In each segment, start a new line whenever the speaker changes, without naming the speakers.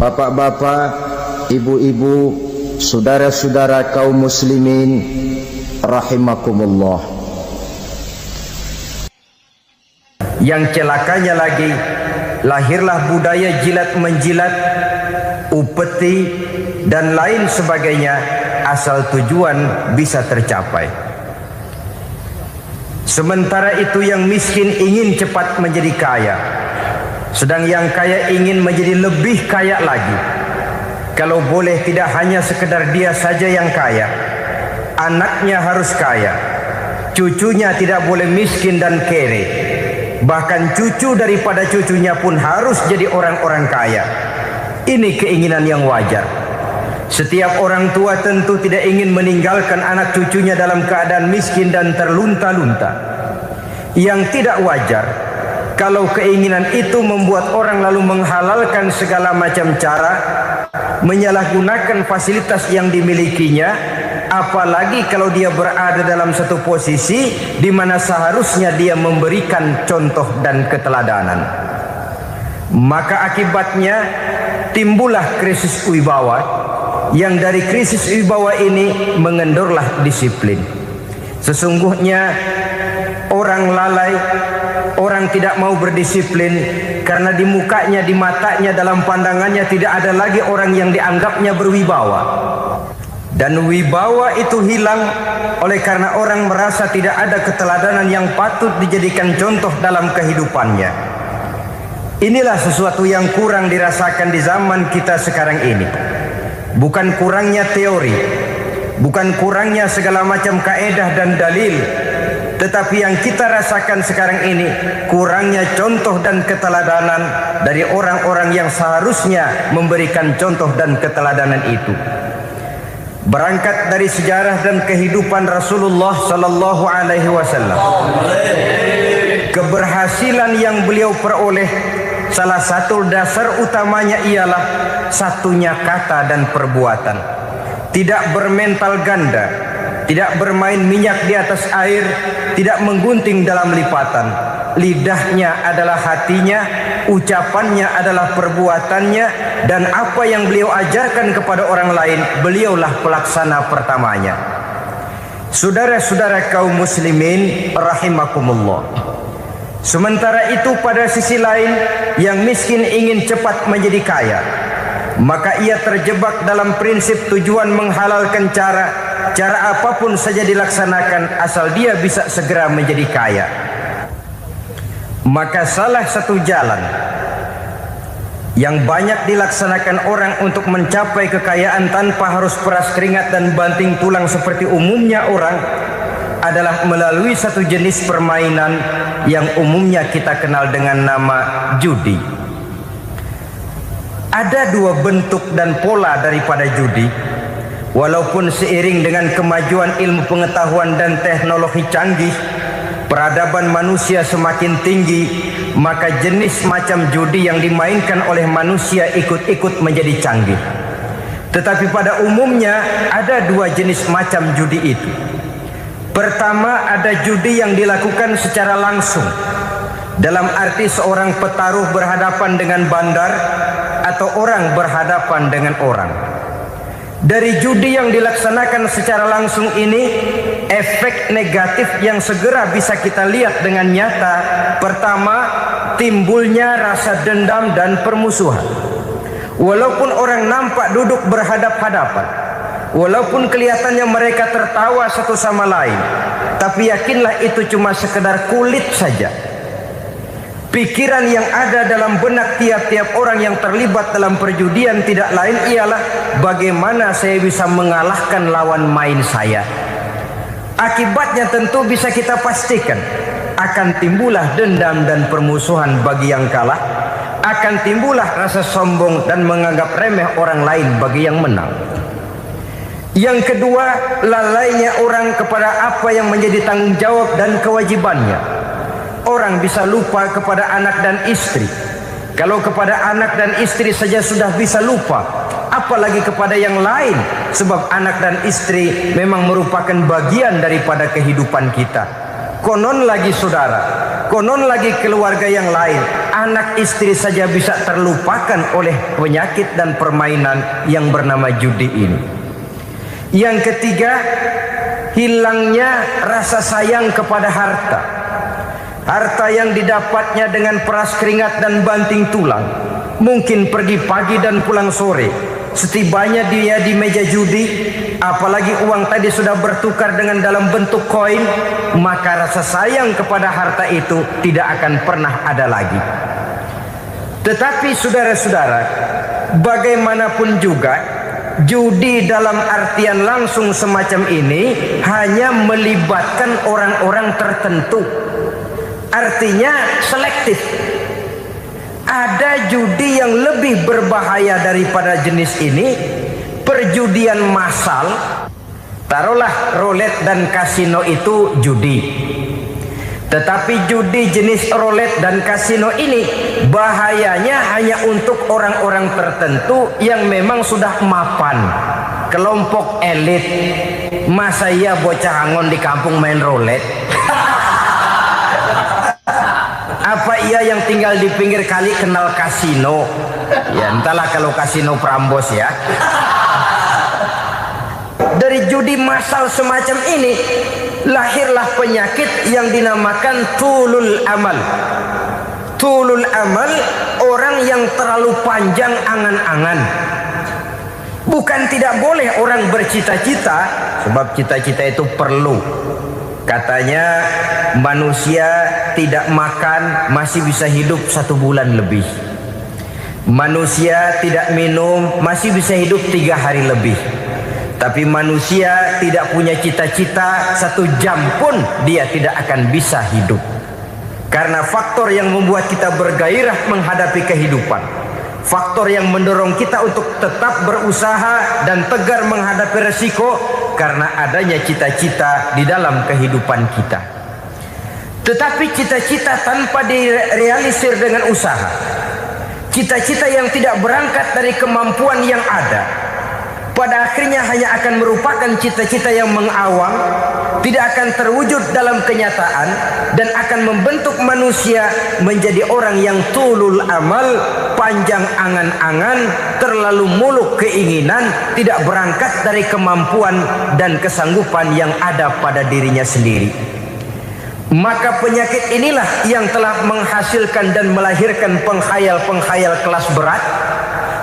bapak-bapak, ibu-ibu, saudara-saudara kaum muslimin rahimakumullah.
Yang celakanya lagi, lahirlah budaya jilat menjilat, upeti dan lain sebagainya asal tujuan bisa tercapai. Sementara itu yang miskin ingin cepat menjadi kaya, sedang yang kaya ingin menjadi lebih kaya lagi. Kalau boleh tidak hanya sekedar dia saja yang kaya, anaknya harus kaya, cucunya tidak boleh miskin dan kere. Bahkan cucu daripada cucunya pun harus jadi orang-orang kaya. Ini keinginan yang wajar. Setiap orang tua tentu tidak ingin meninggalkan anak cucunya dalam keadaan miskin dan terlunta-lunta. Yang tidak wajar kalau keinginan itu membuat orang lalu menghalalkan segala macam cara, menyalahgunakan fasilitas yang dimilikinya, apalagi kalau dia berada dalam satu posisi di mana seharusnya dia memberikan contoh dan keteladanan. Maka akibatnya timbullah krisis wibawa, yang dari krisis wibawa ini mengendorlah disiplin. Sesungguhnya orang lalai, orang tidak mau berdisiplin karena di mukanya, di matanya, dalam pandangannya tidak ada lagi orang yang dianggapnya berwibawa. Dan wibawa itu hilang oleh karena orang merasa tidak ada keteladanan yang patut dijadikan contoh dalam kehidupannya. Inilah sesuatu yang kurang dirasakan di zaman kita sekarang ini. Bukan kurangnya teori, bukan kurangnya segala macam kaedah dan dalil, tetapi yang kita rasakan sekarang ini kurangnya contoh dan keteladanan dari orang-orang yang seharusnya memberikan contoh dan keteladanan itu. Berangkat dari sejarah dan kehidupan Rasulullah sallallahu alaihi wasallam, keberhasilan yang beliau peroleh, salah satu dasar utamanya ialah satunya kata dan perbuatan. Tidak bermental ganda, tidak bermain minyak di atas air, tidak menggunting dalam lipatan. Lidahnya adalah hatinya, ucapannya adalah perbuatannya, dan apa yang beliau ajarkan kepada orang lain, beliaulah pelaksana pertamanya. Saudara-saudara kaum muslimin rahimakumullah. Sementara itu pada sisi lain, yang miskin ingin cepat menjadi kaya, maka ia terjebak dalam prinsip tujuan menghalalkan cara apapun saja dilaksanakan asal dia bisa segera menjadi kaya. Maka salah satu jalan yang banyak dilaksanakan orang untuk mencapai kekayaan tanpa harus peras keringat dan banting tulang seperti umumnya orang adalah melalui satu jenis permainan yang umumnya kita kenal dengan nama judi. Ada dua bentuk dan pola daripada judi. Walaupun seiring dengan kemajuan ilmu pengetahuan dan teknologi canggih, peradaban manusia semakin tinggi, maka jenis macam judi yang dimainkan oleh manusia ikut-ikut menjadi canggih. Tetapi pada umumnya ada dua jenis macam judi itu. Pertama, ada judi yang dilakukan secara langsung, dalam arti seorang petaruh berhadapan dengan bandar atau orang berhadapan dengan orang. Dari judi yang dilaksanakan secara langsung ini, efek negatif yang segera bisa kita lihat dengan nyata. Pertama, timbulnya rasa dendam dan permusuhan. Walaupun orang nampak duduk berhadap-hadapan, walaupun kelihatannya mereka tertawa satu sama lain, tapi yakinlah itu cuma sekedar kulit saja. Pikiran yang ada dalam benak tiap-tiap orang yang terlibat dalam perjudian tidak lain ialah bagaimana saya bisa mengalahkan lawan main saya. Akibatnya tentu bisa kita pastikan akan timbullah dendam dan permusuhan bagi yang kalah, akan timbullah rasa sombong dan menganggap remeh orang lain bagi yang menang. Yang kedua, lalainya orang kepada apa yang menjadi tanggung jawab dan kewajibannya. Orang bisa lupa kepada anak dan istri. Kalau kepada anak dan istri saja sudah bisa lupa, apalagi kepada yang lain. Sebab anak dan istri memang merupakan bagian daripada kehidupan kita. Konon lagi saudara, konon lagi keluarga yang lain, anak istri saja bisa terlupakan oleh penyakit dan permainan yang bernama judi ini. Yang ketiga, hilangnya rasa sayang kepada harta. Harta yang didapatnya dengan peras keringat dan banting tulang. Mungkin pergi pagi dan pulang sore. Setibanya dia di meja judi, apalagi uang tadi sudah bertukar dengan dalam bentuk koin, maka rasa sayang kepada harta itu tidak akan pernah ada lagi. Tetapi saudara-saudara, bagaimanapun juga, judi dalam artian langsung semacam ini hanya melibatkan orang-orang tertentu. Artinya selektif. Ada judi yang lebih berbahaya daripada jenis ini, perjudian massal. Taruhlah roulette dan kasino itu judi. Tetapi judi jenis roulette dan kasino ini bahayanya hanya untuk orang-orang tertentu yang memang sudah mapan, kelompok elit. Masa iya bocah angon di kampung main roulette? Apa ia yang tinggal di pinggir kali kenal kasino? Ya entahlah kalau kasino Prambos ya. Dari judi massal semacam ini lahirlah penyakit yang dinamakan tulul amal. Tulul amal, orang yang terlalu panjang angan-angan. Bukan tidak boleh orang bercita-cita, sebab cita-cita itu perlu. Katanya manusia tidak makan masih bisa hidup 1 bulan lebih. Manusia tidak minum masih bisa hidup 3 hari lebih. Tapi manusia tidak punya cita-cita 1 jam pun dia tidak akan bisa hidup. Karena faktor yang membuat kita bergairah menghadapi kehidupan, faktor yang mendorong kita untuk tetap berusaha dan tegar menghadapi resiko, karena adanya cita-cita di dalam kehidupan kita. Tetapi cita-cita tanpa direalisir dengan usaha, cita-cita yang tidak berangkat dari kemampuan yang ada, pada akhirnya hanya akan merupakan cita-cita yang mengawang, tidak akan terwujud dalam kenyataan, dan akan membentuk manusia menjadi orang yang tulul amal, panjang angan-angan, terlalu muluk keinginan, tidak berangkat dari kemampuan dan kesanggupan yang ada pada dirinya sendiri. Maka penyakit inilah yang telah menghasilkan dan melahirkan penghayal-penghayal kelas berat,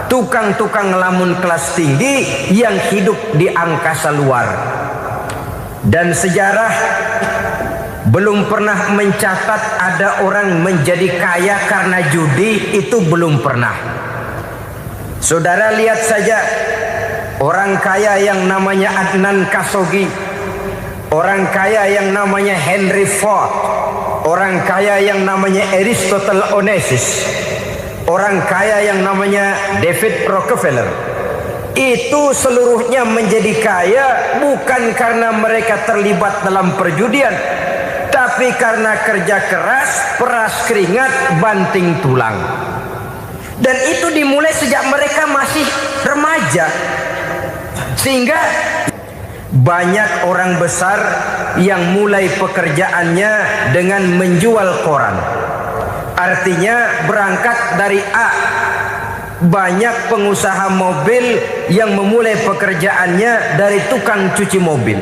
tukang-tukang ngelamun kelas tinggi yang hidup di angkasa luar. Dan sejarah belum pernah mencatat ada orang menjadi kaya karena judi, itu belum pernah. Saudara lihat saja orang kaya yang namanya Adnan Khashoggi, orang kaya yang namanya Henry Ford, orang kaya yang namanya Aristotle Onassis, orang kaya yang namanya David Rockefeller. Itu seluruhnya menjadi kaya bukan karena mereka terlibat dalam perjudian, tapi karena kerja keras, peras keringat, banting tulang. Dan itu dimulai sejak mereka masih remaja. Sehingga banyak orang besar yang mulai pekerjaannya dengan menjual koran. Artinya berangkat dari A. Banyak pengusaha mobil yang memulai pekerjaannya dari tukang cuci mobil,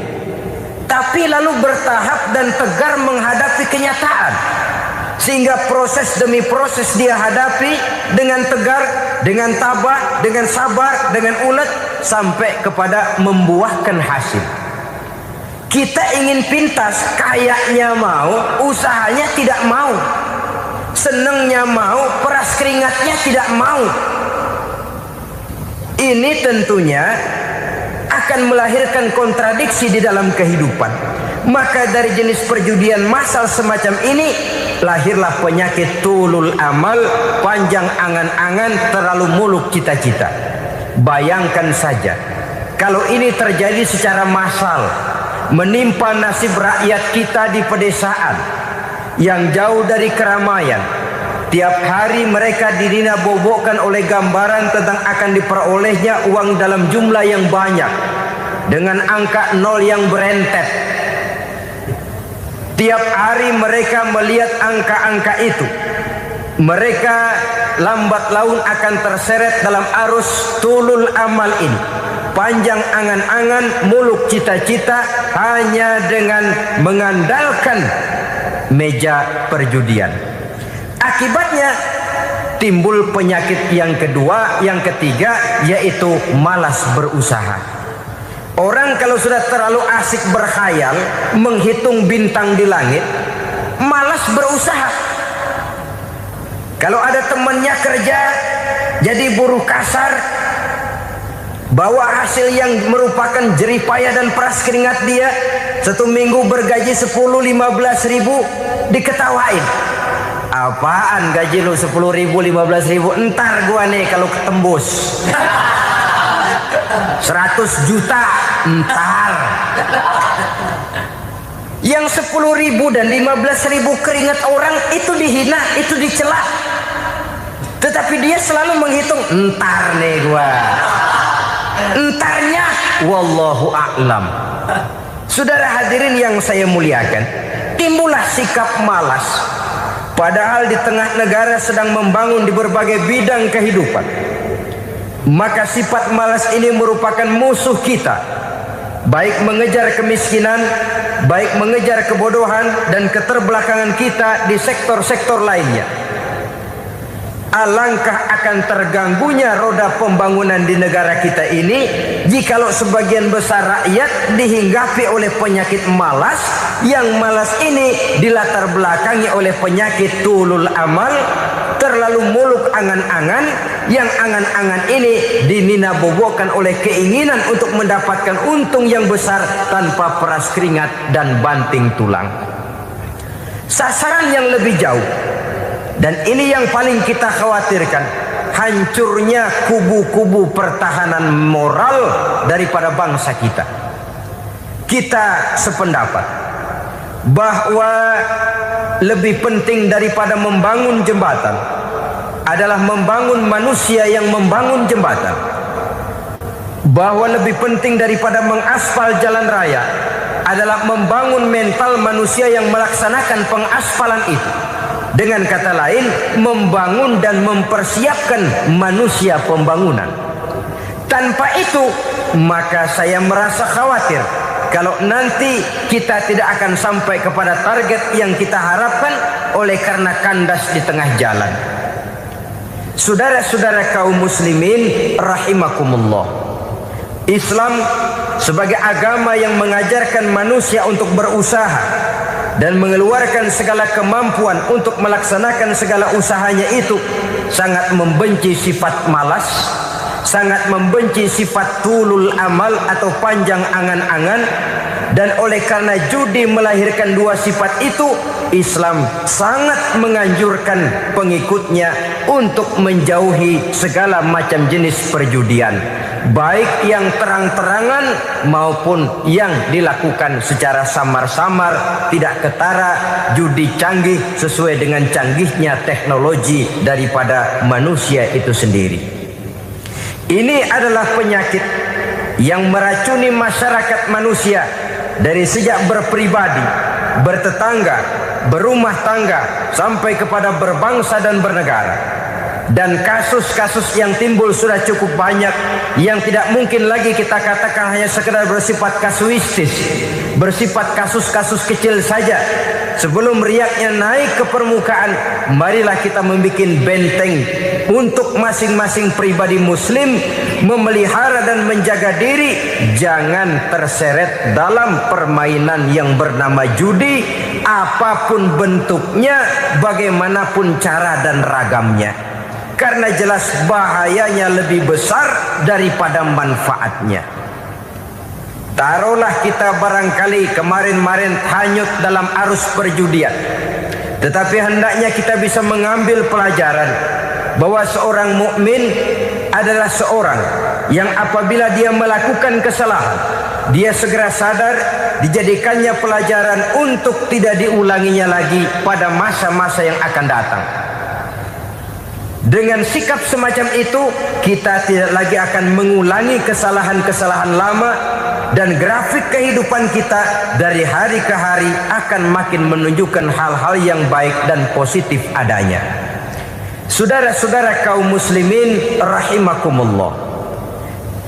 tapi lalu bertahap dan tegar menghadapi kenyataan, sehingga proses demi proses dia hadapi dengan tegar, dengan tabah, dengan sabar, dengan ulet, sampai kepada membuahkan hasil. Kita ingin pintas, kayaknya mau, usahanya tidak mau, senengnya mau, peras keringatnya tidak mau. Ini tentunya akan melahirkan kontradiksi di dalam kehidupan. Maka dari jenis perjudian massal semacam ini lahirlah penyakit tulul amal, panjang angan-angan, terlalu muluk cita-cita. Bayangkan saja kalau ini terjadi secara massal, menimpa nasib rakyat kita di pedesaan yang jauh dari keramaian. Tiap hari mereka didina-bobokkan oleh gambaran tentang akan diperolehnya uang dalam jumlah yang banyak dengan angka nol yang berentet. Tiap hari mereka melihat angka-angka itu. Mereka lambat laun akan terseret dalam arus tulul amal ini. Panjang angan-angan, muluk cita-cita hanya dengan mengandalkan meja perjudian. Akibatnya timbul penyakit yang kedua, yang ketiga, yaitu malas berusaha. Orang kalau sudah terlalu asik berkhayal, menghitung bintang di langit, malas berusaha. Kalau ada temannya kerja jadi buruh kasar, bawa hasil yang merupakan jeripaya dan peras keringat dia, 1 minggu bergaji 10-15 ribu, diketawain. Apaan gaji lu 10 ribu 15 ribu? Entar gua nih kalau ketembus 100 juta entar. Yang 10 ribu dan 15 ribu keringat orang itu dihina, itu dicela. Tetapi dia selalu menghitung, entar nih gua. Entarnya wallahu a'lam. Saudara hadirin yang saya muliakan, timbullah sikap malas. Padahal di tengah negara sedang membangun di berbagai bidang kehidupan. Maka sifat malas ini merupakan musuh kita. Baik mengejar kemiskinan, baik mengejar kebodohan dan keterbelakangan kita di sektor-sektor lainnya. Alangkah akan terganggunya roda pembangunan di negara kita ini jikalau sebagian besar rakyat dihinggapi oleh penyakit malas, yang malas ini dilatar belakangi oleh penyakit tulul amal, terlalu muluk angan-angan, yang angan-angan ini dininabobokan oleh keinginan untuk mendapatkan untung yang besar tanpa peras keringat dan banting tulang. Sasaran yang lebih jauh, dan ini yang paling kita khawatirkan, hancurnya kubu-kubu pertahanan moral daripada bangsa kita. Kita sependapat bahwa lebih penting daripada membangun jembatan adalah membangun manusia yang membangun jembatan. Bahwa lebih penting daripada mengaspal jalan raya adalah membangun mental manusia yang melaksanakan pengaspalan itu. Dengan kata lain, membangun dan mempersiapkan manusia pembangunan. Tanpa itu, maka saya merasa khawatir kalau nanti kita tidak akan sampai kepada target yang kita harapkan oleh karena kandas di tengah jalan. Saudara-saudara kaum muslimin rahimakumullah, Islam sebagai agama yang mengajarkan manusia untuk berusaha dan mengeluarkan segala kemampuan untuk melaksanakan segala usahanya itu, sangat membenci sifat malas, sangat membenci sifat tulul amal atau panjang angan-angan. Dan oleh karena judi melahirkan dua sifat itu, Islam sangat menganjurkan pengikutnya untuk menjauhi segala macam jenis perjudian, baik yang terang-terangan maupun yang dilakukan secara samar-samar, tidak ketara, judi canggih sesuai dengan canggihnya teknologi daripada manusia itu sendiri. Ini adalah penyakit yang meracuni masyarakat manusia dari sejak berpribadi, bertetangga, berumah tangga, sampai kepada berbangsa dan bernegara. Dan kasus-kasus yang timbul sudah cukup banyak, yang tidak mungkin lagi kita katakan hanya sekedar bersifat kasuistis, bersifat kasus-kasus kecil saja. Sebelum riaknya naik ke permukaan, marilah kita membuat benteng untuk masing-masing pribadi muslim memelihara dan menjaga diri, jangan terseret dalam permainan yang bernama judi, apapun bentuknya, bagaimanapun cara dan ragamnya. Karena jelas bahayanya lebih besar daripada manfaatnya. Taruhlah kita barangkali kemarin-marin hanyut dalam arus perjudian, tetapi hendaknya kita bisa mengambil pelajaran bahwa seorang mukmin adalah seorang yang apabila dia melakukan kesalahan, dia segera sadar, dijadikannya pelajaran untuk tidak diulanginya lagi pada masa-masa yang akan datang. Dengan sikap semacam itu, kita tidak lagi akan mengulangi kesalahan-kesalahan lama, dan grafik kehidupan kita dari hari ke hari akan makin menunjukkan hal-hal yang baik dan positif adanya. Saudara-saudara kaum muslimin rahimakumullah,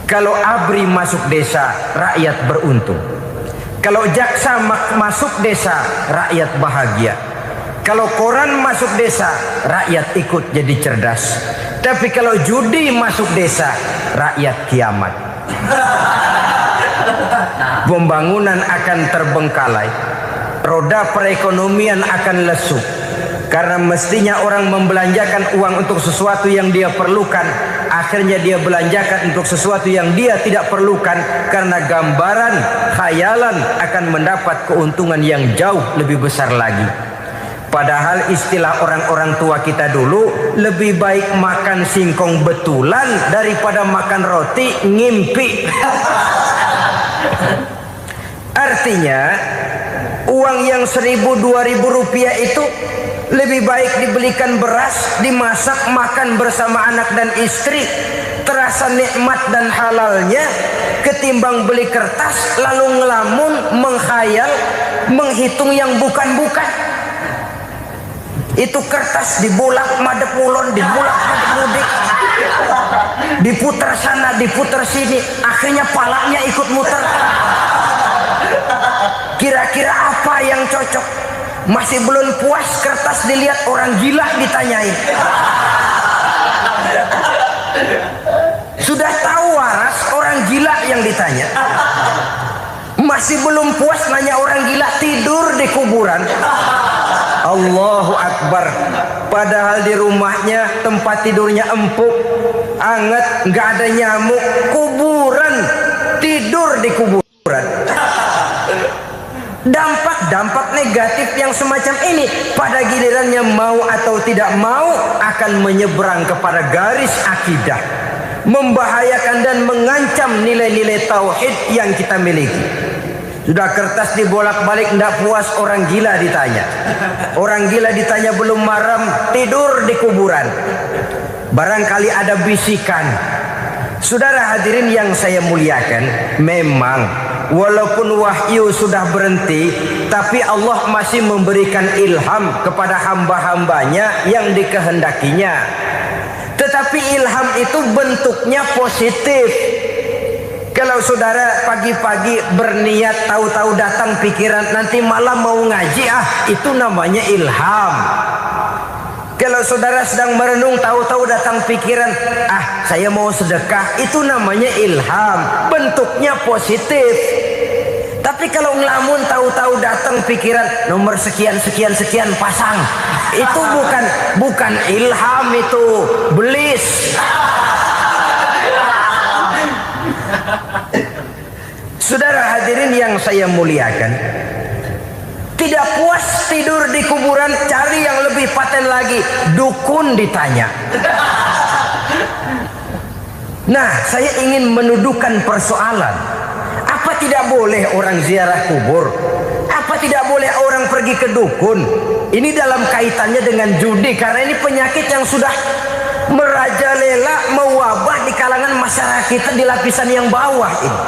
kalau ABRI masuk desa, rakyat beruntung. Kalau jaksa masuk desa, rakyat bahagia. Kalau koran masuk desa, rakyat ikut jadi cerdas. Tapi kalau judi masuk desa, rakyat kiamat. Pembangunan akan terbengkalai, roda perekonomian akan lesu. Karena mestinya orang membelanjakan uang untuk sesuatu yang dia perlukan, akhirnya dia belanjakan untuk sesuatu yang dia tidak perlukan, karena gambaran, khayalan akan mendapat keuntungan yang jauh lebih besar lagi. Padahal istilah orang-orang tua kita dulu, lebih baik makan singkong betulan daripada makan roti ngimpi. Artinya uang yang 1.000-2.000 rupiah itu lebih baik dibelikan beras, dimasak, makan bersama anak dan istri, terasa nikmat dan halalnya, ketimbang beli kertas lalu ngelamun, menghayal, menghitung yang bukan-bukan. Itu kertas dibolak madep ulon, dibolak madep mudik, diputar sana, diputar sini, akhirnya palanya ikut muter. Kira-kira apa yang cocok? Masih belum puas kertas dilihat, orang gila ditanyain. Sudah tahu waras, orang gila yang ditanya. Masih belum puas, nanya orang gila, tidur di kuburan. Allahu Akbar. Padahal di rumahnya tempat tidurnya empuk, anget, nggak ada nyamuk. Kuburan, tidur di kuburan. Dampak-dampak negatif yang semacam ini pada gilirannya mau atau tidak mau akan menyeberang kepada garis akidah, membahayakan dan mengancam nilai-nilai tauhid yang kita miliki. Sudah kertas dibolak-balik, tidak puas, orang gila ditanya. Orang gila ditanya belum maram, tidur di kuburan. Barangkali ada bisikan. Saudara hadirin yang saya muliakan, memang walaupun wahyu sudah berhenti, tapi Allah masih memberikan ilham kepada hamba-hambanya yang dikehendakinya. Tetapi ilham itu bentuknya positif. Kalau saudara pagi-pagi berniat, tahu-tahu datang pikiran nanti malam mau ngaji, itu namanya ilham. Kalau saudara sedang merenung, tahu-tahu datang pikiran, saya mau sedekah, itu namanya ilham, bentuknya positif. Tapi kalau ngelamun, tahu-tahu datang pikiran nomor sekian sekian sekian pasang, itu bukan ilham, itu belis. Saudara hadirin yang saya muliakan, tidak puas tidur di kuburan, cari yang lebih paten lagi, dukun ditanya. Nah, saya ingin menuduhkan persoalan. Apa tidak boleh orang ziarah kubur? Apa tidak boleh orang pergi ke dukun? Ini dalam kaitannya dengan judi, karena ini penyakit yang sudah merajalela, mewabah di kalangan masyarakat kita di lapisan yang bawah ini.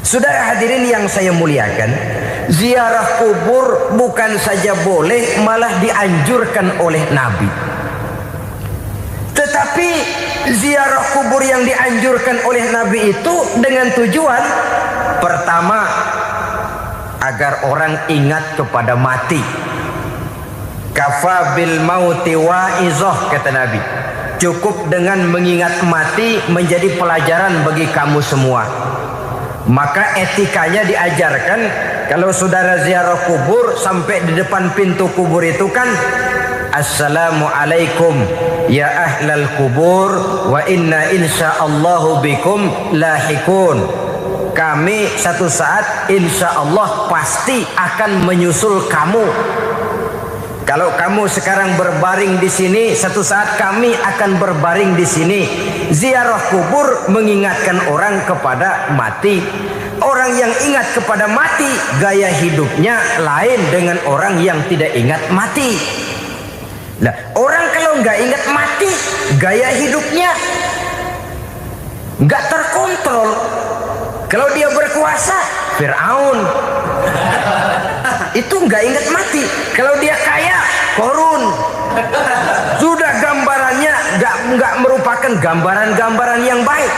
Saudara hadirin yang saya muliakan, ziarah kubur bukan saja boleh, malah dianjurkan oleh Nabi. Tetapi ziarah kubur yang dianjurkan oleh Nabi itu dengan tujuan pertama, agar orang ingat kepada mati. Kafa bil mauti wa'izah, kata Nabi. Cukup dengan mengingat mati menjadi pelajaran bagi kamu semua. Maka etikanya diajarkan, kalau saudara ziarah kubur, sampai di depan pintu kubur itu kan, Assalamualaikum ya ahlal kubur wa inna insyaallahu bikum lahikun. Kami satu saat insya Allah pasti akan menyusul kamu. Kalau kamu sekarang berbaring di sini, satu saat kami akan berbaring di sini. Ziarah kubur mengingatkan orang kepada mati. Orang yang ingat kepada mati, gaya hidupnya lain dengan orang yang tidak ingat mati. Nah, orang kalau kalau nggak ingat mati, gaya hidupnya nggak terkontrol. Kalau dia berkuasa, Fir'aun. Itu nggak ingat mati. Kalau dia kaya, Korun. Sudah gambarannya nggak merupakan gambaran-gambaran yang baik.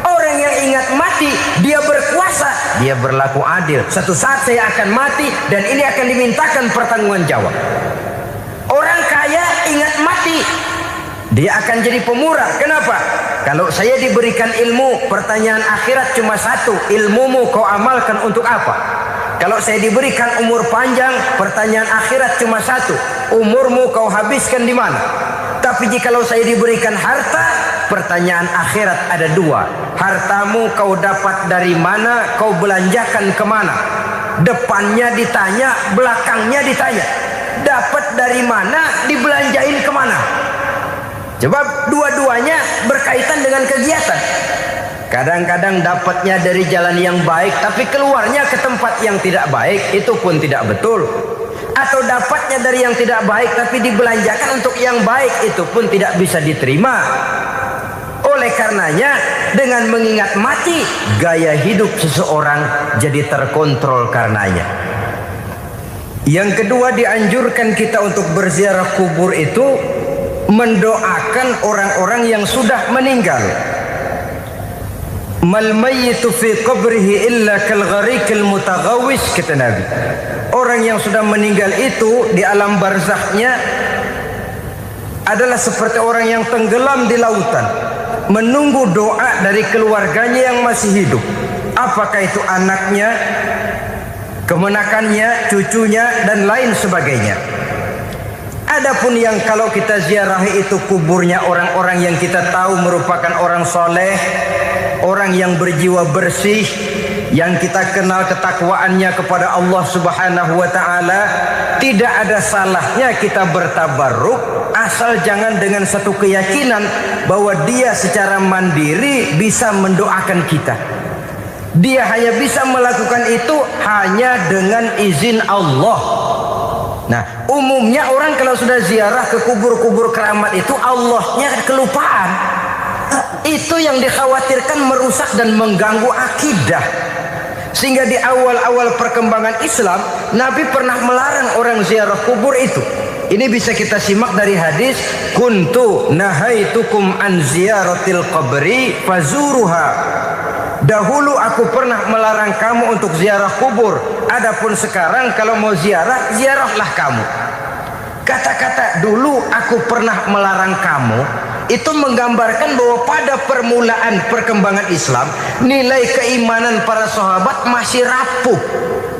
Orang yang ingat mati, dia berkuasa, dia berlaku adil. Satu saat saya akan mati dan ini akan dimintakan pertanggungan jawab. Orang kaya ingat mati, dia akan jadi pemurah. Kenapa? Kalau saya diberikan ilmu, pertanyaan akhirat cuma satu, ilmumu kau amalkan untuk apa? Kalau saya diberikan umur panjang, pertanyaan akhirat cuma satu, umurmu kau habiskan di mana? Tapi jikalau saya diberikan harta, pertanyaan akhirat ada dua, hartamu kau dapat dari mana, kau belanjakan kemana? Depannya ditanya, belakangnya ditanya. Dapat dari mana, dibelanjain kemana? Sebab dua-duanya berkaitan dengan kegiatan. Kadang-kadang dapatnya dari jalan yang baik, tapi keluarnya ke tempat yang tidak baik, itu pun tidak betul. Atau dapatnya dari yang tidak baik, tapi dibelanjakan untuk yang baik, itu pun tidak bisa diterima. Oleh karenanya, dengan mengingat mati, gaya hidup seseorang jadi terkontrol karenanya. Yang kedua, dianjurkan kita untuk berziarah kubur itu mendoakan orang-orang yang sudah meninggal. Mal mayyitu fi qabrihi illa kal gharikil mutaghawis, kata Nabi. Orang yang sudah meninggal itu di alam barzakhnya adalah seperti orang yang tenggelam di lautan, menunggu doa dari keluarganya yang masih hidup. Apakah itu anaknya, kemenakannya, cucunya, dan lain sebagainya. Adapun yang kalau kita ziarahi itu kuburnya orang-orang yang kita tahu merupakan orang soleh, orang yang berjiwa bersih, yang kita kenal ketakwaannya kepada Allah Subhanahu wa ta'ala, tidak ada salahnya kita bertabarruk, asal jangan dengan satu keyakinan bahwa dia secara mandiri bisa mendoakan kita. Dia hanya bisa melakukan itu hanya dengan izin Allah. Nah, umumnya orang kalau sudah ziarah ke kubur-kubur keramat itu Allahnya kelupaan. Itu yang dikhawatirkan merusak dan mengganggu akidah. Sehingga di awal-awal perkembangan Islam, Nabi pernah melarang orang ziarah kubur itu. Ini bisa kita simak dari hadis, kuntu nahaitukum an ziyaratil qabri fazuruha. Dahulu aku pernah melarang kamu untuk ziarah kubur. Adapun sekarang kalau mau ziarah, ziarahlah kamu. Kata-kata dulu aku pernah melarang kamu itu menggambarkan bahwa pada permulaan perkembangan Islam, nilai keimanan para sahabat masih rapuh,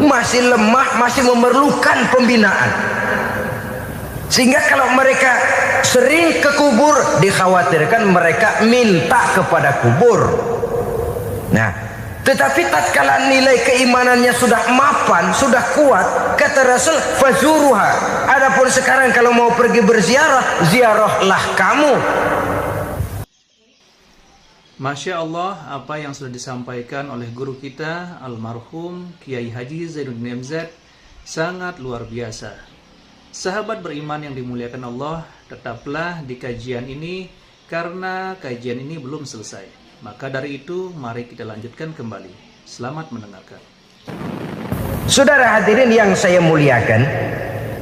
masih lemah, masih memerlukan pembinaan. Sehingga kalau mereka sering ke kubur, dikhawatirkan mereka minta kepada kubur. Nah, tetapi tatkala nilai keimanannya sudah mapan, sudah kuat, kata Rasul, fazuruha. Adapun sekarang kalau mau pergi berziarah, ziarahlah kamu.
Masya Allah, apa yang sudah disampaikan oleh guru kita almarhum Kiai Haji Zainuddin MZ sangat luar biasa. Sahabat beriman yang dimuliakan Allah, tetaplah di kajian ini karena kajian ini belum selesai. Maka dari itu, mari kita lanjutkan kembali. Selamat mendengarkan.
Saudara hadirin yang saya muliakan,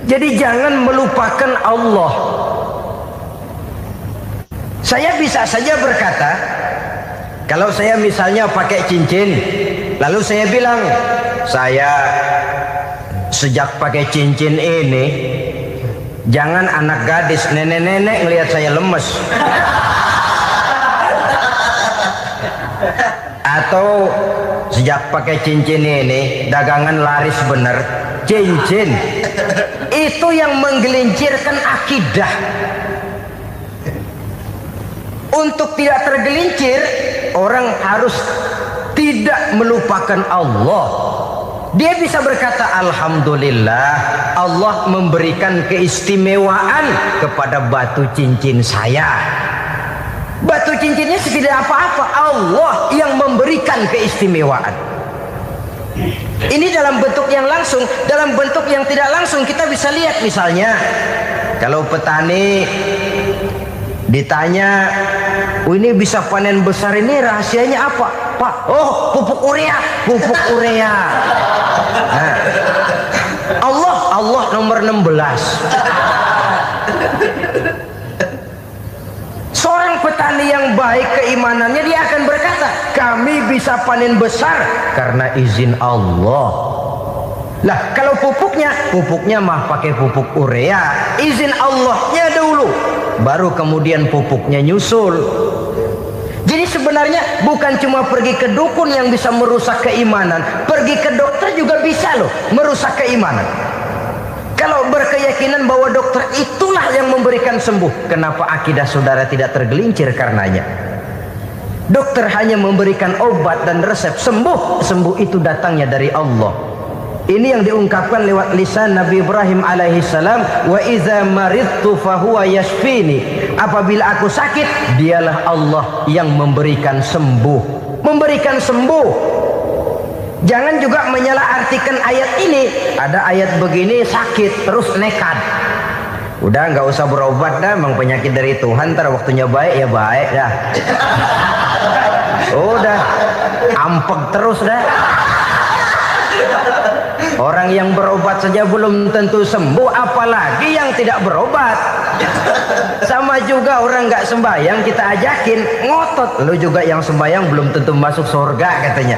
jadi jangan melupakan Allah. Saya bisa saja berkata, kalau saya misalnya pakai cincin, lalu saya bilang, saya sejak pakai cincin ini, jangan anak gadis, nenek-nenek ngelihat saya lemes. Atau sejak pakai cincin ini dagangan laris bener. Cincin itu yang menggelincirkan akidah. Untuk tidak tergelincir, orang harus tidak melupakan Allah. Dia bisa berkata, alhamdulillah Allah memberikan keistimewaan kepada batu cincin saya. Batu cincinnya tidak apa-apa, Allah yang memberikan keistimewaan. Ini dalam bentuk yang langsung. Dalam bentuk yang tidak langsung kita bisa lihat, misalnya Kalau petani ditanya, oh ini bisa panen besar ini rahasianya apa? Pak, oh pupuk urea, pupuk urea. Nah, Allah nomor 16. Seorang petani yang baik keimanannya, dia akan berkata, kami bisa panen besar karena izin Allah. Lah kalau pupuknya mah pakai pupuk urea, izin Allahnya dulu, baru kemudian pupuknya nyusul. Jadi sebenarnya bukan cuma pergi ke dukun yang bisa merusak keimanan, pergi ke dokter juga bisa loh merusak keimanan. Kalau berkeyakinan bahwa dokter itulah yang memberikan sembuh, kenapa akidah saudara tidak tergelincir karenanya? Dokter hanya memberikan obat dan resep, sembuh itu datangnya dari Allah. Ini yang diungkapkan lewat lisan Nabi Ibrahim alaihissalam, wa iza maridtu fahuwa yashfini. Apabila aku sakit, dialah Allah yang memberikan sembuh. Memberikan sembuh. Jangan juga menyalahartikan ayat ini. Ada ayat begini sakit terus nekat. Udah nggak usah berobat dah, memang penyakit dari Tuhan. Ntar waktunya baik ya baik dah. Udah ampek terus dah. Orang yang berobat saja belum tentu sembuh, apalagi yang tidak berobat. Sama juga orang nggak sembahyang kita ajakin ngotot, lu juga yang sembahyang belum tentu masuk surga katanya.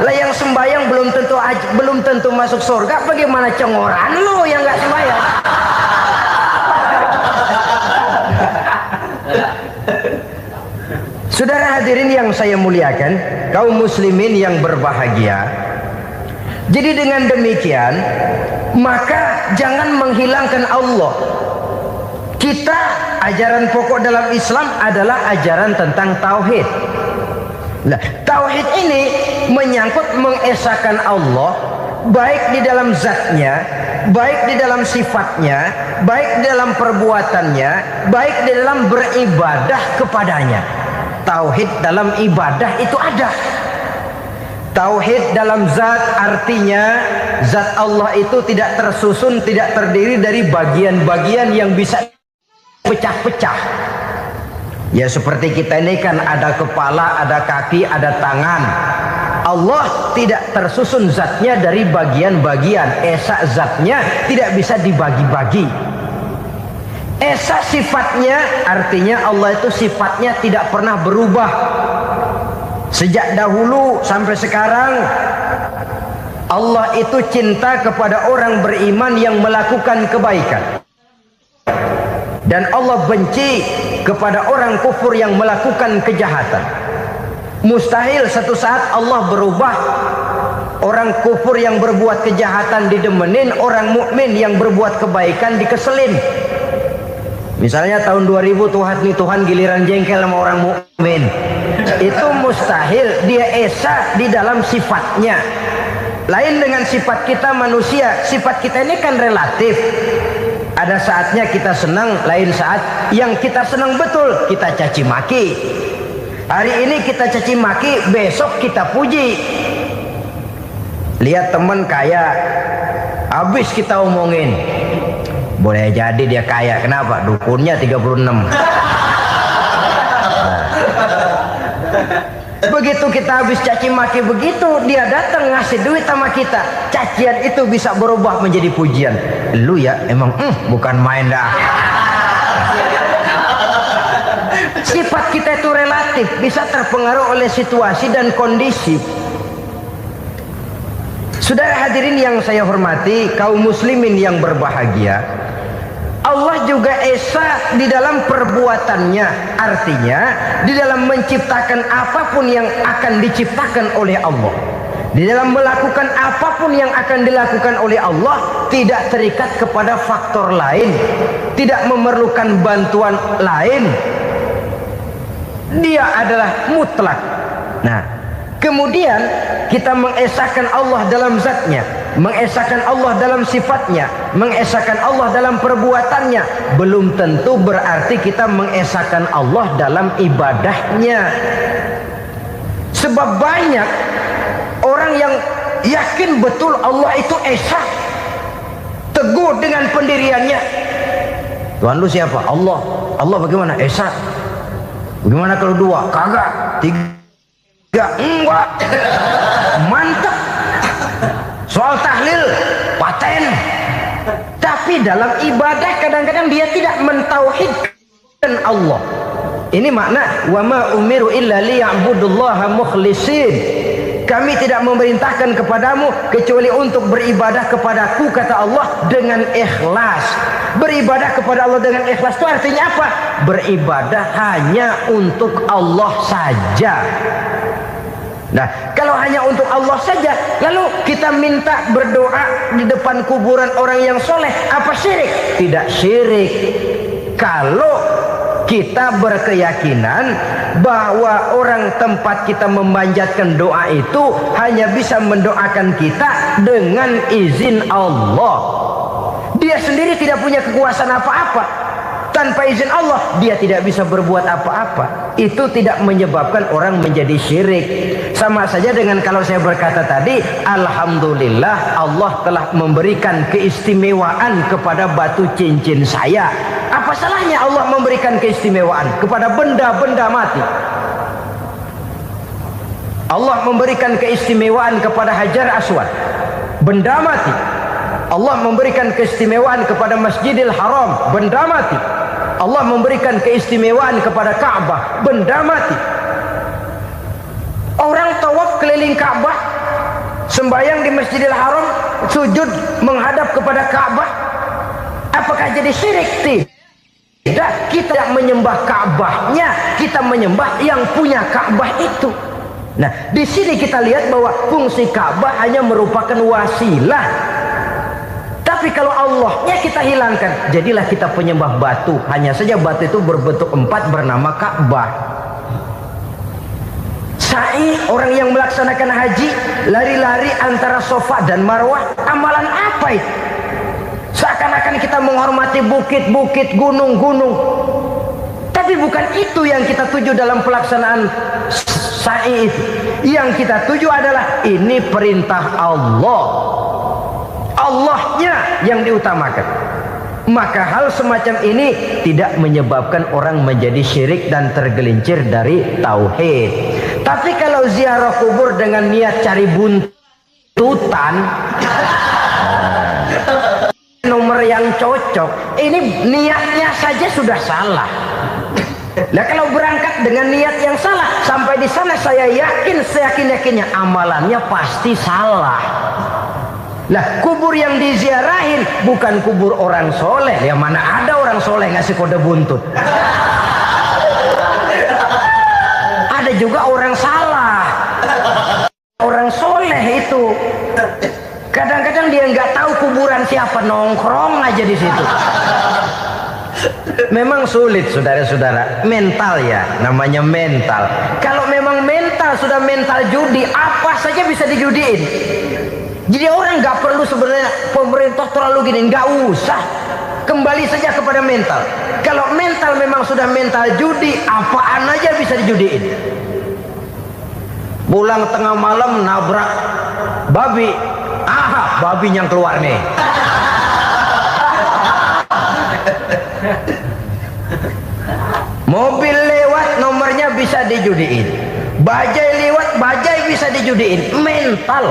Lah yang sembahyang belum tentu masuk surga, bagaimana cengoran lu yang nggak sembahyang? Saudara hadirin yang saya muliakan, kaum muslimin yang berbahagia. Jadi dengan demikian, maka jangan menghilangkan Allah. Kita, ajaran pokok dalam Islam adalah ajaran tentang tauhid. Nah, tauhid ini menyangkut mengesahkan Allah, baik di dalam zatnya, baik di dalam sifatnya, baik di dalam perbuatannya, baik di dalam beribadah kepadanya. Tauhid dalam ibadah itu ada. Tauhid dalam zat artinya zat Allah itu tidak tersusun, tidak terdiri dari bagian-bagian yang bisa pecah-pecah. Ya seperti kita ini kan ada kepala, ada kaki, ada tangan. Allah tidak tersusun zatnya dari bagian-bagian. Esa zatnya tidak bisa dibagi-bagi. Esa sifatnya artinya Allah itu sifatnya tidak pernah berubah. Sejak dahulu sampai sekarang, Allah itu cinta kepada orang beriman yang melakukan kebaikan. Dan Allah benci kepada orang kufur yang melakukan kejahatan. Mustahil satu saat Allah berubah. Orang kufur yang berbuat kejahatan didemenin, orang mukmin yang berbuat kebaikan dikeselin. Misalnya tahun 2000 Tuhan giliran jengkel sama orang mukmin. Itu mustahil, dia esa di dalam sifatnya. Lain dengan sifat kita manusia. Sifat kita ini kan relatif. Ada saatnya kita senang, lain saat yang kita senang betul kita caci maki. Hari ini kita caci maki, besok kita puji. Lihat teman kaya, habis kita omongin, boleh jadi dia kaya, kenapa? Dukunnya 36. Begitu kita habis caci maki begitu, dia datang ngasih duit sama kita, cacian itu bisa berubah menjadi pujian. Lu ya emang bukan main dah. Sifat kita itu relatif, bisa terpengaruh oleh situasi dan kondisi. Saudara hadirin yang saya hormati, kaum muslimin yang berbahagia, Allah juga esa di dalam perbuatannya. Artinya di dalam menciptakan apapun yang akan diciptakan oleh Allah, di dalam melakukan apapun yang akan dilakukan oleh Allah, tidak terikat kepada faktor lain, tidak memerlukan bantuan lain. Dia adalah mutlak. Nah, kemudian kita mengesahkan Allah dalam zatnya, mengesahkan Allah dalam sifatnya, mengesahkan Allah dalam perbuatannya. Belum tentu berarti kita mengesahkan Allah dalam ibadahnya. Sebab banyak orang yang yakin betul Allah itu esa, teguh dengan pendiriannya, Tuhan lu siapa? Allah. Allah bagaimana? Esa. Bagaimana kalau 2? Kagak. 3? Enggak. Mantap. Soal tahlil paten. Tapi dalam ibadah kadang-kadang dia tidak mentauhidkan Allah. Ini makna wa ma umiru illa liya'budullaha mukhlisin. Kami tidak memerintahkan kepadamu kecuali untuk beribadah kepadaku, kata Allah, dengan ikhlas. Beribadah kepada Allah dengan ikhlas itu artinya apa? Beribadah hanya untuk Allah saja. Nah, kalau hanya untuk Allah saja, lalu kita minta berdoa di depan kuburan orang yang soleh, apa syirik? Tidak syirik. Kalau kita berkeyakinan bahwa orang tempat kita memanjatkan doa itu hanya bisa mendoakan kita dengan izin Allah. Dia sendiri tidak punya kekuasaan apa-apa. Tanpa izin Allah dia tidak bisa berbuat apa-apa. Itu tidak menyebabkan orang menjadi syirik. Sama saja dengan kalau saya berkata tadi, alhamdulillah Allah telah memberikan keistimewaan kepada batu cincin saya. Apa salahnya Allah memberikan keistimewaan kepada benda-benda mati? Allah memberikan keistimewaan kepada Hajar Aswad, benda mati. Allah memberikan keistimewaan kepada Masjidil Haram, benda mati. Allah memberikan keistimewaan kepada Ka'bah, benda mati. Orang tawaf keliling Ka'bah, sembahyang di Masjidil Haram, sujud menghadap kepada Ka'bah, apakah jadi syirik? Tidak, kita yang menyembah Ka'bahnya, kita menyembah yang punya Ka'bah itu. Nah, di sini kita lihat bahwa fungsi Ka'bah hanya merupakan wasilah. Tapi kalau Allahnya kita hilangkan, jadilah kita penyembah batu. Hanya saja batu itu berbentuk 4 bernama Ka'bah. Sa'i, orang yang melaksanakan haji, lari-lari antara Safa dan Marwah, amalan apa itu? Seakan-akan kita menghormati bukit-bukit, gunung-gunung. Tapi bukan itu yang kita tuju dalam pelaksanaan sa'i itu. Yang kita tuju adalah ini perintah Allah. Allahnya yang diutamakan. Maka hal semacam ini tidak menyebabkan orang menjadi syirik dan tergelincir dari tauhid. Tapi kalau ziarah kubur dengan niat cari buntutan, nomor yang cocok, ini niatnya saja sudah salah. Nah, kalau berangkat dengan niat yang salah, sampai di sana saya yakin, seyakin-yakinnya amalannya pasti salah. Lah, kubur yang diziarahin bukan kubur orang soleh. Ya mana ada orang soleh ngasih kode buntut. Ada juga orang salah. Orang soleh itu kadang-kadang dia nggak tahu kuburan siapa, nongkrong aja di situ. Memang sulit, saudara-saudara. Mental ya, namanya mental. Kalau memang mental sudah mental judi, apa saja bisa dijudiin. Jadi orang nggak perlu sebenarnya pemerintah terlalu gini, nggak usah. Kembali saja kepada mental. Kalau mental memang sudah mental judi, apaan aja bisa dijudiin. Pulang tengah malam nabrak babi, aha, babinya yang keluar nih. Mobil lewat, nomornya bisa dijudiin. Bajai lewat, bajai bisa dijudiin. Mental.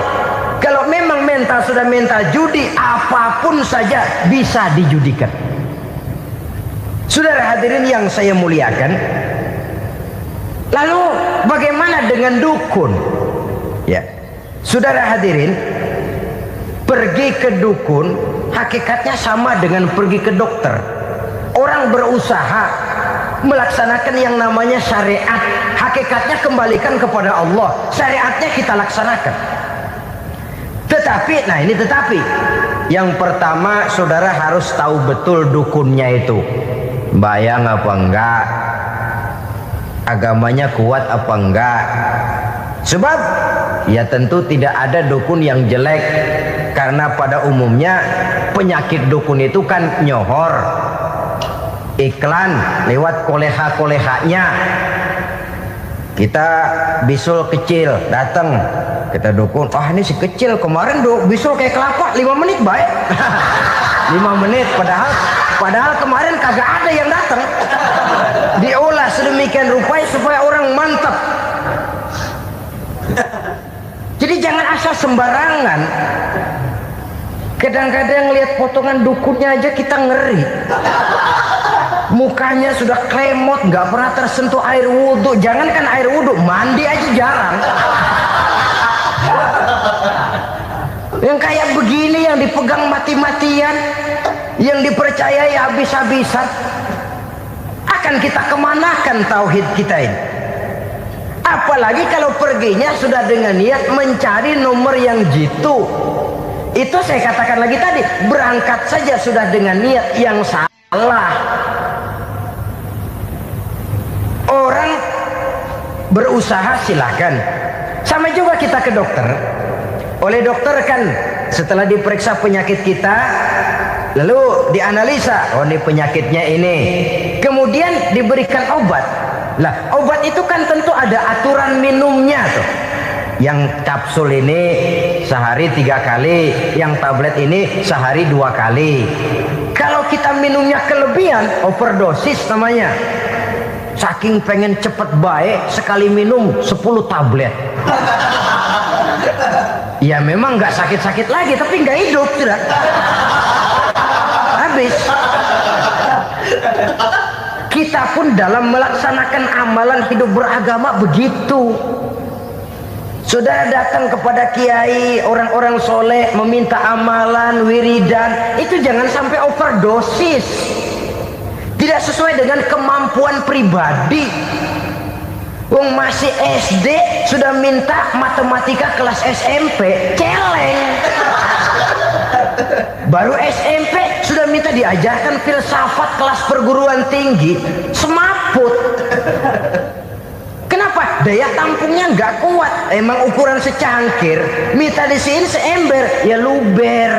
Kalau memang mental sudah mental judi, apapun saja bisa dijudikan. Saudara hadirin yang saya muliakan, lalu bagaimana dengan dukun? Ya, saudara hadirin, pergi ke dukun hakikatnya sama dengan pergi ke dokter. Orang berusaha melaksanakan yang namanya syariat, hakikatnya kembalikan kepada Allah. Syariatnya kita laksanakan. Tetapi, nah ini tetapi, yang pertama saudara harus tahu betul dukunnya itu bayang apa enggak, agamanya kuat apa enggak. Sebab ya tentu tidak ada dukun yang jelek, karena pada umumnya penyakit dukun itu kan nyohor, iklan lewat koleha-kolehanya. Kita bisul kecil datang, kita dukun, ah ini si kecil kemarin bisul kayak kelapa 5 menit baik. 5 menit padahal Padahal kemarin kagak ada yang datang. Diolah sedemikian rupa supaya orang mantap. Jadi jangan asal sembarangan. Kadang-kadang lihat potongan dukunnya aja kita ngeri. Mukanya sudah klemot, nggak pernah tersentuh air wudhu. Jangankan air wudhu, mandi aja jarang. Yang kayak begini yang dipegang mati-matian, yang dipercayai habis-habisan, akan kita kemanakan tauhid kita ini? Apalagi kalau perginya sudah dengan niat mencari nomor yang jitu. Itu saya katakan lagi tadi, berangkat saja sudah dengan niat yang salah. Orang berusaha silahkan. Sama juga kita ke dokter. Oleh dokter kan setelah diperiksa penyakit kita, lalu dianalisa, oh ini penyakitnya ini. Kemudian diberikan obat. Lah, obat itu kan tentu ada aturan minumnya tuh. Yang kapsul ini sehari 3 kali, yang tablet ini sehari 2 kali. Kalau kita minumnya kelebihan, overdosis namanya. Saking pengen cepet baik, sekali minum 10 tablet. Ya memang nggak sakit-sakit lagi, tapi nggak hidup sudah. Habis. Kita pun dalam melaksanakan amalan hidup beragama begitu. Saudara datang kepada kiai, orang-orang soleh, meminta amalan, wiridan, itu jangan sampai overdosis. Tidak sesuai dengan kemampuan pribadi. Wong masih SD sudah minta matematika kelas SMP, celeng. Baru SMP sudah minta diajarkan filsafat kelas perguruan tinggi, semaput. Kenapa? Daya tampungnya nggak kuat. Emang ukuran secangkir, minta di sini seember, ya luber.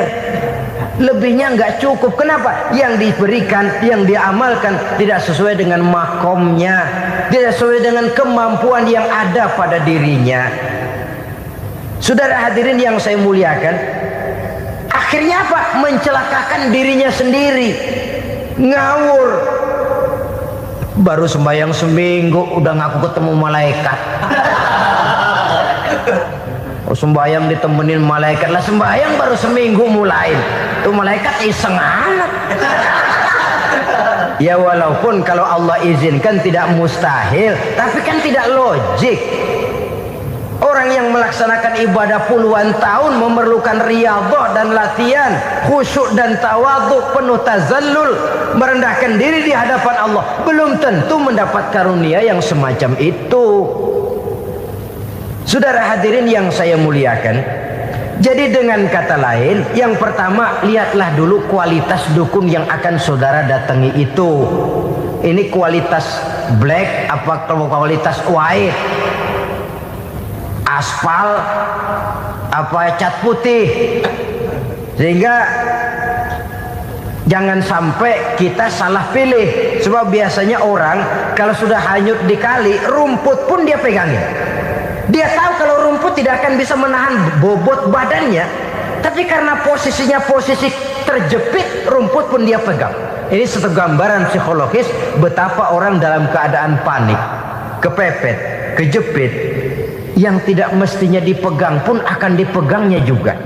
Lebihnya nggak cukup. Kenapa? Yang diberikan, yang diamalkan tidak sesuai dengan makomnya, tidak sesuai dengan kemampuan yang ada pada dirinya. Saudara hadirin yang saya muliakan, akhirnya apa? Mencelakakan dirinya sendiri, ngawur. Baru sembahyang seminggu udah ngaku ketemu malaikat. Oh, sembahyang ditemenin malaikat lah, sembahyang baru seminggu mulai. Tuh malaikat iseng anak. Ya walaupun kalau Allah izinkan tidak mustahil, tapi kan tidak logik. Orang yang melaksanakan ibadah puluhan tahun memerlukan riyadhah dan latihan, khusyuk dan tawadhu, penuh tazallul, merendahkan diri di hadapan Allah, belum tentu mendapat karunia yang semacam itu. Saudara hadirin yang saya muliakan, jadi dengan kata lain, yang pertama, lihatlah dulu kualitas dukun yang akan saudara datangi itu. Ini kualitas black apa kualitas white? Aspal apa cat putih? Sehingga jangan sampai kita salah pilih. Sebab biasanya orang kalau sudah hanyut di kali, rumput pun dia pegangin. Dia tahu kalau rumput tidak akan bisa menahan bobot badannya, tapi karena posisinya posisi terjepit, rumput pun dia pegang. Ini satu gambaran psikologis betapa orang dalam keadaan panik, kepepet, kejepit, yang tidak mestinya dipegang pun akan dipegangnya juga.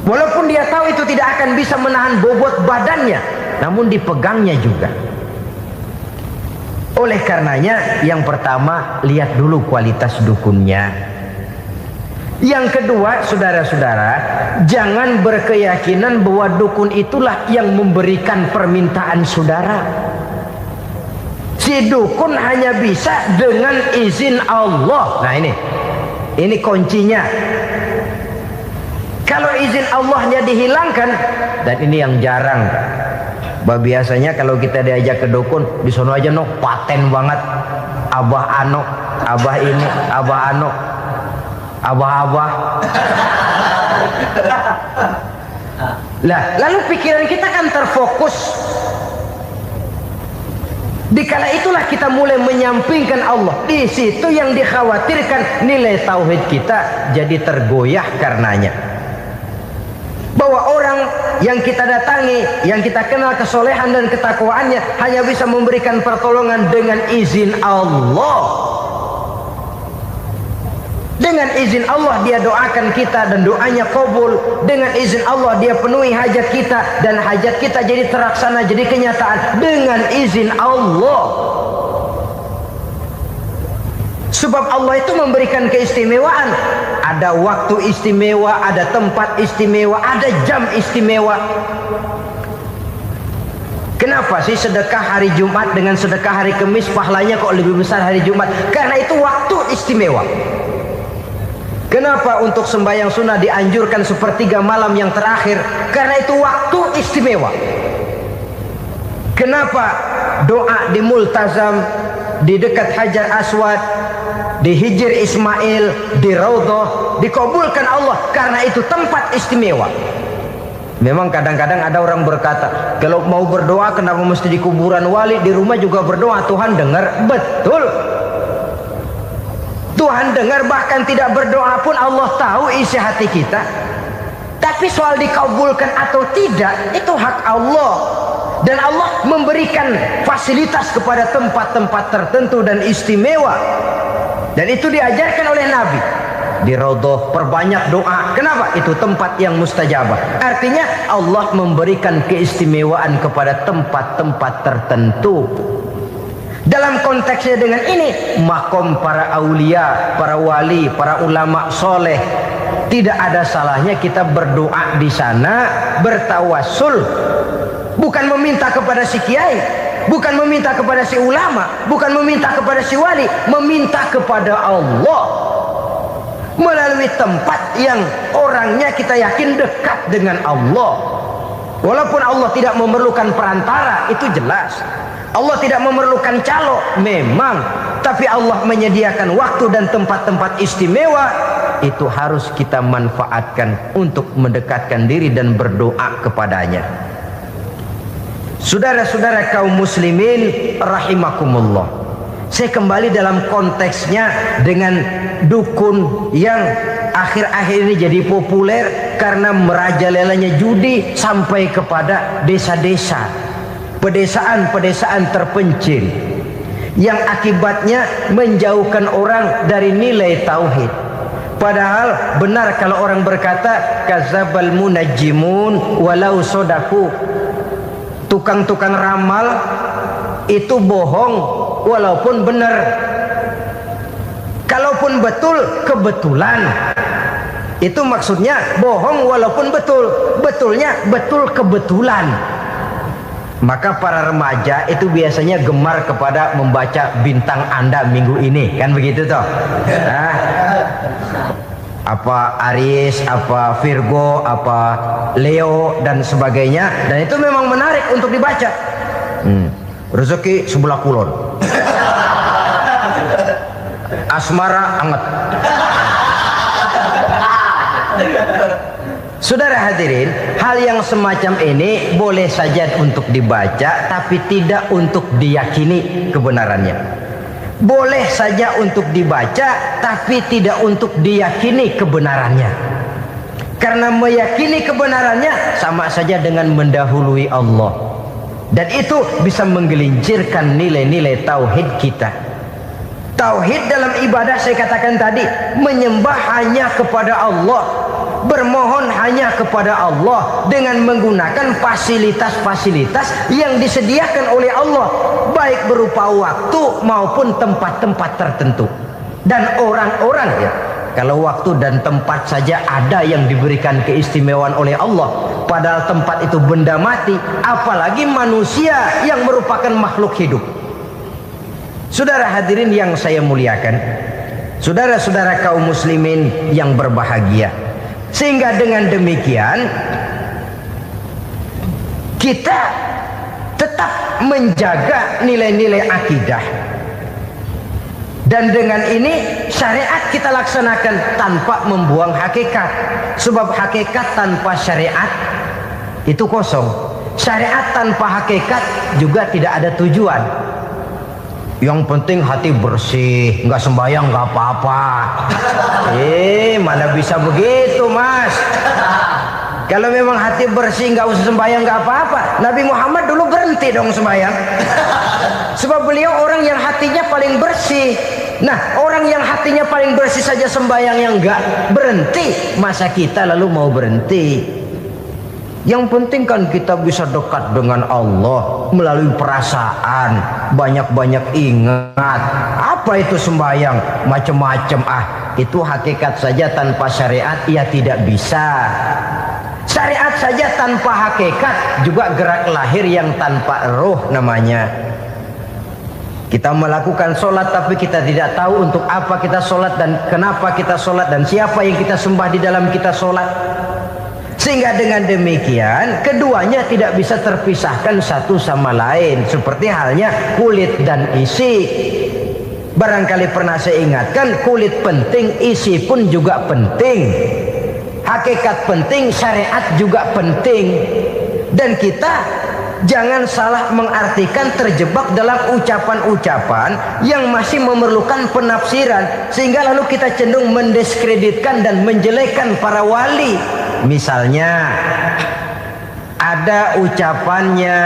Walaupun dia tahu itu tidak akan bisa menahan bobot badannya, namun dipegangnya juga. Oleh karenanya, yang pertama, lihat dulu kualitas dukunnya. Yang kedua, saudara-saudara, jangan berkeyakinan bahwa dukun itulah yang memberikan permintaan saudara. Si dukun hanya bisa dengan izin Allah. Nah ini kuncinya. Kalau izin Allahnya dihilangkan, dan ini yang jarang. Biasanya kalau kita diajak ke dukun, di sono aja no paten banget, abah ano, abah ini, abah ano, abah. Lah, lalu pikiran kita kan terfokus. Dikala itulah kita mulai menyampingkan Allah. Di situ yang dikhawatirkan nilai tauhid kita jadi tergoyah karenanya. Bahwa orang yang kita datangi, yang kita kenal kesolehan dan ketakwaannya, hanya bisa memberikan pertolongan dengan izin Allah. Dengan izin Allah dia doakan kita dan doanya kabul. Dengan izin Allah dia penuhi hajat kita dan hajat kita jadi terlaksana, jadi kenyataan dengan izin Allah. Sebab Allah itu memberikan keistimewaan. Ada waktu istimewa, ada tempat istimewa, ada jam istimewa. Kenapa sih sedekah hari Jumat dengan sedekah hari Kamis pahalanya kok lebih besar hari Jumat? Karena itu waktu istimewa. Kenapa untuk sembahyang sunnah dianjurkan sepertiga malam yang terakhir? Karena itu waktu istimewa. Kenapa doa di Multazam, di dekat Hajar Aswad, di Hijr Ismail, di Raudhah dikabulkan Allah? Karena itu tempat istimewa. Memang kadang-kadang ada orang berkata, kalau mau berdoa kenapa mesti di kuburan wali? Di rumah juga berdoa, Tuhan dengar. Betul, Tuhan dengar, bahkan tidak berdoa pun Allah tahu isi hati kita. Tapi soal dikabulkan atau tidak, itu hak Allah. Dan Allah memberikan fasilitas kepada tempat-tempat tertentu dan istimewa. Dan itu diajarkan oleh Nabi. Di Raudhah perbanyak doa. Kenapa? Itu tempat yang mustajabah. Artinya Allah memberikan keistimewaan kepada tempat-tempat tertentu. Dalam konteksnya dengan ini, makom para aulia, para wali, para ulama soleh, tidak ada salahnya kita berdoa di sana, bertawassul, bukan meminta kepada si kiai, bukan meminta kepada si ulama, bukan meminta kepada si wali, meminta kepada Allah melalui tempat yang orangnya kita yakin dekat dengan Allah. Walaupun Allah tidak memerlukan perantara, itu jelas. Allah tidak memerlukan calo, memang. Tapi Allah menyediakan waktu dan tempat-tempat istimewa. Itu harus kita manfaatkan untuk mendekatkan diri dan berdoa kepadanya. Saudara-saudara kaum muslimin rahimakumullah, saya kembali dalam konteksnya dengan dukun yang akhir-akhir ini jadi populer karena merajalelanya judi sampai kepada desa-desa, pedesaan-pedesaan terpencil, yang akibatnya menjauhkan orang dari nilai tauhid. Padahal benar kalau orang berkata kadzabal munajjimun walau sodaku, tukang-tukang ramal itu bohong walaupun benar. Kalaupun betul, kebetulan. Itu maksudnya bohong walaupun betul, betulnya betul kebetulan. Maka para remaja itu biasanya gemar kepada membaca bintang Anda minggu ini, kan begitu toh? Nah, apa Aries, apa Virgo, apa Leo dan sebagainya, dan itu memang menarik untuk dibaca. Rezeki sebelah kulon, asmara anget. Saudara hadirin, hal yang semacam ini boleh saja untuk dibaca, tapi tidak untuk diyakini kebenarannya. Boleh saja untuk dibaca, tapi tidak untuk diyakini kebenarannya. Karena meyakini kebenarannya sama saja dengan mendahului Allah. Dan itu bisa menggelincirkan nilai-nilai tauhid kita. Tauhid dalam ibadah saya katakan tadi, menyembah hanya kepada Allah, bermohon hanya kepada Allah dengan menggunakan fasilitas-fasilitas yang disediakan oleh Allah, baik berupa waktu maupun tempat-tempat tertentu dan orang-orang. Ya, kalau waktu dan tempat saja ada yang diberikan keistimewaan oleh Allah, padahal tempat itu benda mati, apalagi manusia yang merupakan makhluk hidup. Saudara hadirin yang saya muliakan, saudara-saudara kaum muslimin yang berbahagia, sehingga dengan demikian kita tetap menjaga nilai-nilai akidah. Dan dengan ini syariat kita laksanakan tanpa membuang hakikat. Sebab hakikat tanpa syariat itu kosong. Syariat tanpa hakikat juga tidak ada tujuan. Yang penting hati bersih, nggak sembahyang nggak apa-apa. Mana bisa begitu, Mas? Kalau memang hati bersih nggak usah sembahyang nggak apa-apa. Nabi Muhammad dulu berhenti dong sembahyang. Sebab beliau orang yang hatinya paling bersih. Nah, orang yang hatinya paling bersih saja sembahyang yang nggak berhenti, masa kita lalu mau berhenti? Yang penting kan kita bisa dekat dengan Allah melalui perasaan, banyak-banyak ingat. Apa itu sembahyang? Macam-macam. Itu hakikat saja tanpa syariat ya tidak bisa. Syariat saja tanpa hakikat juga gerak lahir yang tanpa roh namanya. Kita melakukan sholat tapi kita tidak tahu untuk apa kita sholat dan kenapa kita sholat dan siapa yang kita sembah di dalam kita sholat. Sehingga dengan demikian keduanya tidak bisa terpisahkan satu sama lain. Seperti halnya kulit dan isi. Barangkali pernah saya ingatkan, kulit penting, isi pun juga penting. Hakikat penting, syariat juga penting. Dan kita jangan salah mengartikan terjebak dalam ucapan-ucapan yang masih memerlukan penafsiran. Sehingga lalu kita cenderung mendiskreditkan dan menjelekkan para wali. Misalnya ada ucapannya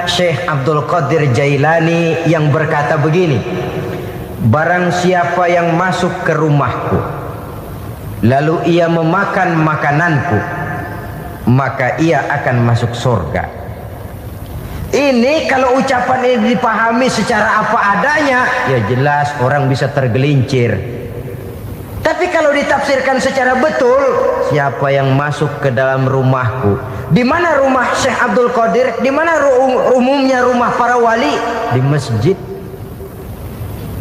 Syekh Abdul Qadir Jailani yang berkata begini, barang siapa yang masuk ke rumahku lalu ia memakan makananku, maka ia akan masuk surga. Ini kalau ucapan ini dipahami secara apa adanya, ya jelas orang bisa tergelincir. Tapi kalau ditafsirkan secara betul, siapa yang masuk ke dalam rumahku? Di mana rumah Syekh Abdul Qadir? Di mana umumnya rumah para wali? Di masjid.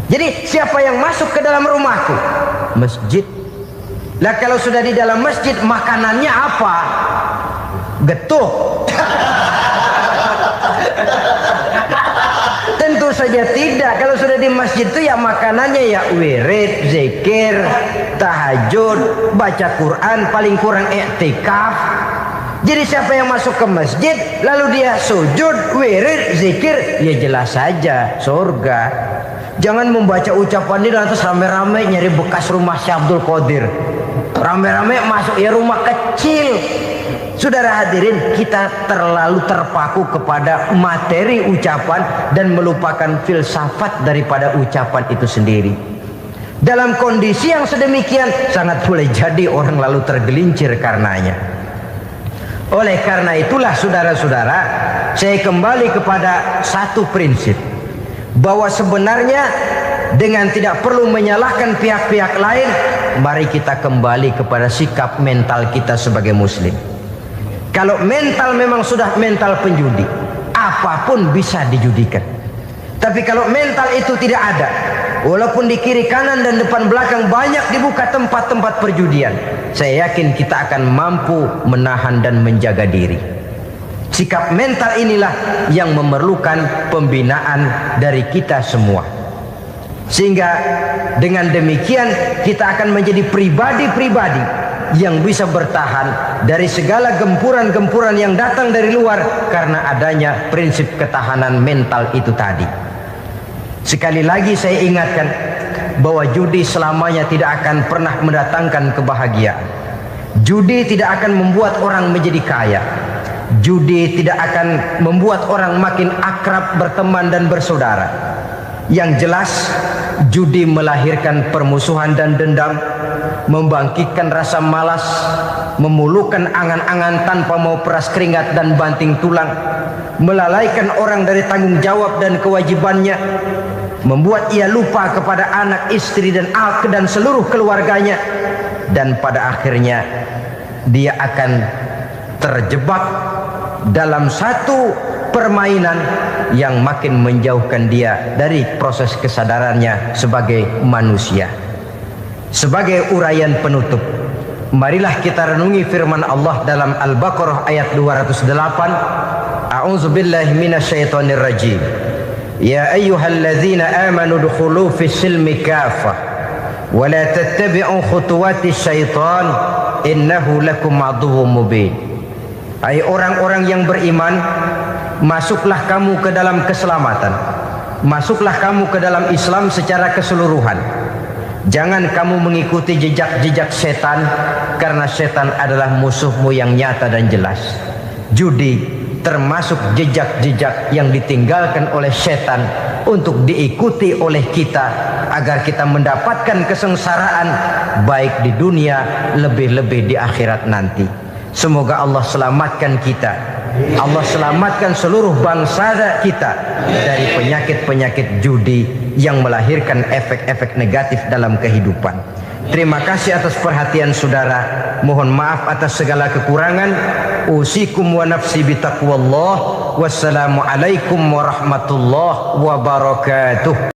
Jadi siapa yang masuk ke dalam rumahku? Masjid. Lah kalau sudah di dalam masjid, makanannya apa? Getuk. Tentu saja tidak. Kalau sudah di masjid itu ya makanannya ya wirid, zikir, tahajud, baca Quran, paling kurang i'tikaf. Jadi siapa yang masuk ke masjid lalu dia sujud, wirid, zikir, ya jelas saja surga. Jangan membaca ucapan ini lantas rame-rame nyari bekas rumah Syekh Abdul Qadir. Rame-rame masuk ya rumah kecil. Saudara hadirin, kita terlalu terpaku kepada materi ucapan dan melupakan filsafat daripada ucapan itu sendiri. Dalam kondisi yang sedemikian sangat boleh jadi orang lalu tergelincir karenanya. Oleh karena itulah saudara-saudara, saya kembali kepada satu prinsip, bahwa sebenarnya dengan tidak perlu menyalahkan pihak-pihak lain, mari kita kembali kepada sikap mental kita sebagai muslim. Kalau mental memang sudah mental penjudi, apapun bisa dijudikan. Tapi kalau mental itu tidak ada, walaupun di kiri kanan dan depan belakang banyak dibuka tempat-tempat perjudian, saya yakin kita akan mampu menahan dan menjaga diri. Sikap mental inilah yang memerlukan pembinaan dari kita semua. Sehingga dengan demikian kita akan menjadi pribadi-pribadi yang bisa bertahan dari segala gempuran-gempuran yang datang dari luar karena adanya prinsip ketahanan mental itu tadi. Sekali lagi saya ingatkan bahwa judi selamanya tidak akan pernah mendatangkan kebahagiaan. Judi tidak akan membuat orang menjadi kaya. Judi tidak akan membuat orang makin akrab berteman dan bersaudara. Yang jelas judi melahirkan permusuhan dan dendam, membangkitkan rasa malas, memulukan angan-angan tanpa mau peras keringat dan banting tulang, melalaikan orang dari tanggung jawab dan kewajibannya, membuat ia lupa kepada anak, istri dan seluruh keluarganya, dan pada akhirnya dia akan terjebak dalam satu permainan yang makin menjauhkan dia dari proses kesadarannya sebagai manusia. Sebagai uraian penutup, marilah kita renungi firman Allah dalam Al-Baqarah ayat 208. A'udzubillahi minasyaitonir rajim. Ya ayyuhalladzina amanu dukhulu fis silmi kafah wa la tattabi'u khutuwatis syaitan innahu lakum aduwwum mubin. Hai orang-orang yang beriman, masuklah kamu ke dalam keselamatan, masuklah kamu ke dalam Islam secara keseluruhan, Jangan kamu mengikuti jejak-jejak setan, karena setan adalah musuhmu yang nyata dan jelas. Judi termasuk jejak-jejak yang ditinggalkan oleh setan untuk diikuti oleh kita, agar kita mendapatkan kesengsaraan baik di dunia, lebih-lebih di akhirat nanti. Semoga Allah selamatkan kita, Allah selamatkan seluruh bangsa kita dari penyakit-penyakit judi yang melahirkan efek-efek negatif dalam kehidupan. Terima kasih atas perhatian saudara. Mohon maaf atas segala kekurangan. Usikum wa nafsi bitaqwallah. Wassalamualaikum warahmatullahi wabarakatuh.